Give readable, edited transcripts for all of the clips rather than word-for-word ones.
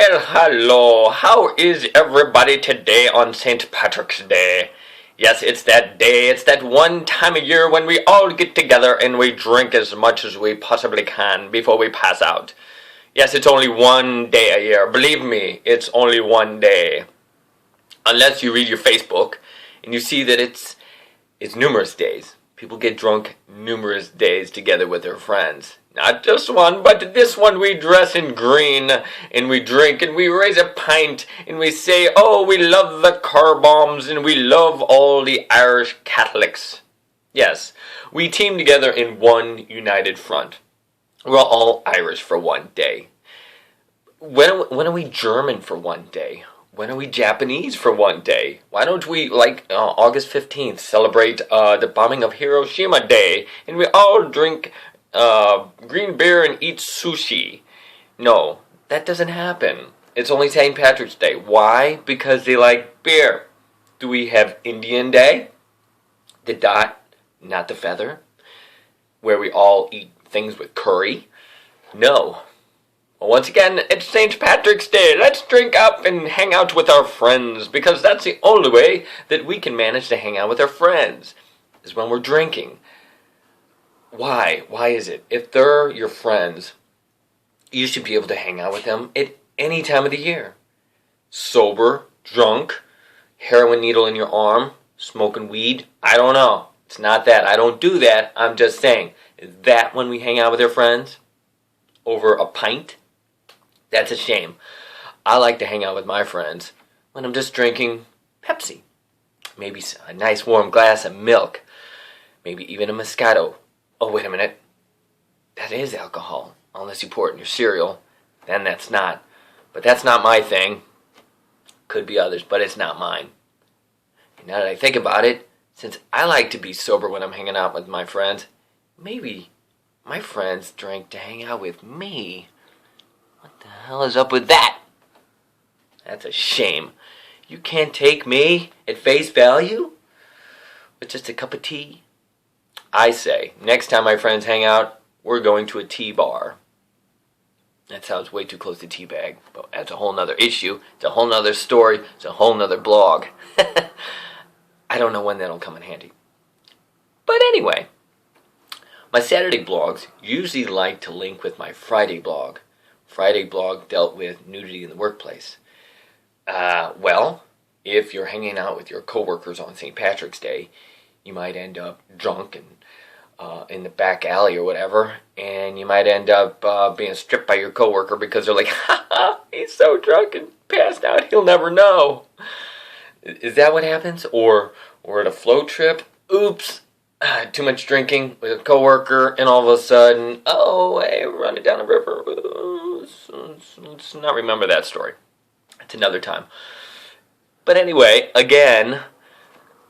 Well, hello. How is everybody today on St. Patrick's Day? Yes, it's that day. It's that one time of year when we all get together and we drink as much as we possibly can before we pass out. Yes, it's only one day a year. Believe me, it's only one day. Unless you read your Facebook and you see that it's numerous days. People get drunk numerous days together with their friends. Not just one, but this one we dress in green, and we drink, and we raise a pint, and we say, oh, we love the car bombs, and we love all the Irish Catholics. Yes, we team together in one united front. We're all Irish for one day. When are we German for one day? When are we Japanese for one day? Why don't we, like August 15th, celebrate the bombing of Hiroshima Day, and we all drink green beer and eat sushi? No, that doesn't happen. It's only St. Patrick's Day. Why? Because they like beer. Do we have Indian Day? The dot, not the feather, where we all eat things with curry? No. Well, once again, it's St. Patrick's Day. Let's drink up and hang out with our friends, because that's the only way that we can manage to hang out with our friends, is when we're drinking. Why? Why is it? If they're your friends, you should be able to hang out with them at any time of the year. Sober, drunk, heroin needle in your arm, smoking weed, I don't know. It's not that. I don't do that. I'm just saying, is that when we hang out with our friends? Over a pint? That's a shame. I like to hang out with my friends when I'm just drinking Pepsi. Maybe a nice warm glass of milk. Maybe even a Moscato. Oh, wait a minute. That is alcohol. Unless you pour it in your cereal. Then that's not. But that's not my thing. Could be others, but it's not mine. And now that I think about it, since I like to be sober when I'm hanging out with my friends, maybe my friends drank to hang out with me. What the hell is up with that? That's a shame. You can't take me at face value with just a cup of tea? I say, next time my friends hang out, we're going to a tea bar. That sounds way too close to teabag, but that's a whole nother issue. It's a whole nother story. It's a whole nother blog. I don't know when that'll come in handy. But anyway, my Saturday blogs usually like to link with my Friday blog. Friday blog dealt with nudity in the workplace. Well, if you're hanging out with your coworkers on St. Patrick's Day, you might end up drunk and in the back alley or whatever, and you might end up being stripped by your coworker because they're like, ha ha, he's so drunk and passed out, he'll never know. Is that what happens? Or at a float trip, oops, too much drinking with a coworker, and all of a sudden, oh, hey, we're running down a river. Let's not remember that story. It's another time. But anyway, again,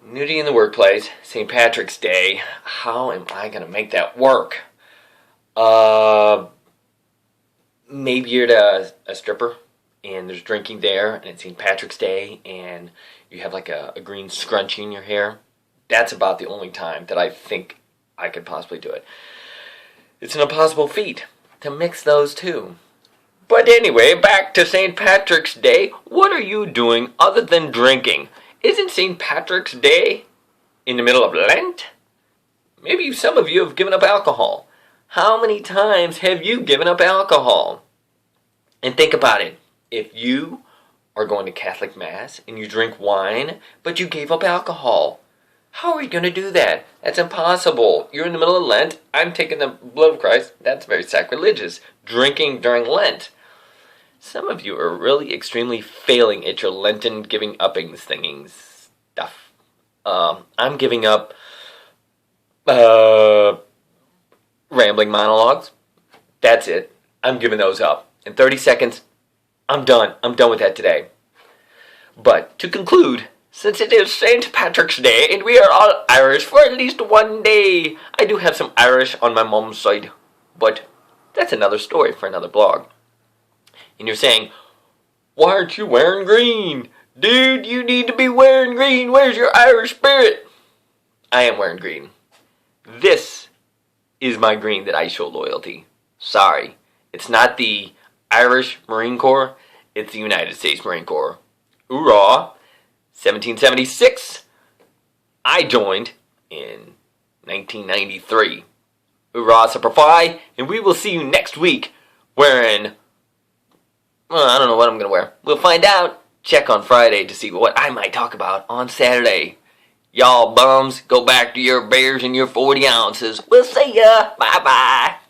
nudity in the workplace, St. Patrick's Day. How am I going to make that work? Maybe you're at a stripper, and there's drinking there, and it's St. Patrick's Day, and you have like a green scrunchie in your hair. That's about the only time that I think I could possibly do it. It's an impossible feat to mix those two. But anyway, back to St. Patrick's Day. What are you doing other than drinking? Isn't St. Patrick's Day in the middle of Lent? Maybe some of you have given up alcohol. How many times have you given up alcohol? And think about it. If you are going to Catholic Mass and you drink wine, but you gave up alcohol, how are you going to do that? That's impossible. You're in the middle of Lent. I'm taking the blood of Christ. That's very sacrilegious. Drinking during Lent. Some of you are really extremely failing at your Lenten giving uppings thingings stuff. I'm giving up rambling monologues. That's it. I'm giving those up. In 30 seconds, I'm done. I'm done with that today. But to conclude, since it is St. Patrick's Day and we are all Irish for at least one day, I do have some Irish on my mom's side, but that's another story for another blog. And you're saying, why aren't you wearing green? Dude, you need to be wearing green. Where's your Irish spirit? I am wearing green. This is my green that I show loyalty. Sorry. It's not the Irish Marine Corps. It's the United States Marine Corps. Hoorah! 1776, I joined in 1993. Hoorah, Semper Fi, and we will see you next week wearing, well, I don't know what I'm going to wear. We'll find out. Check on Friday to see what I might talk about on Saturday. Y'all bums, go back to your beers and your 40 ounces. We'll see ya. Bye-bye.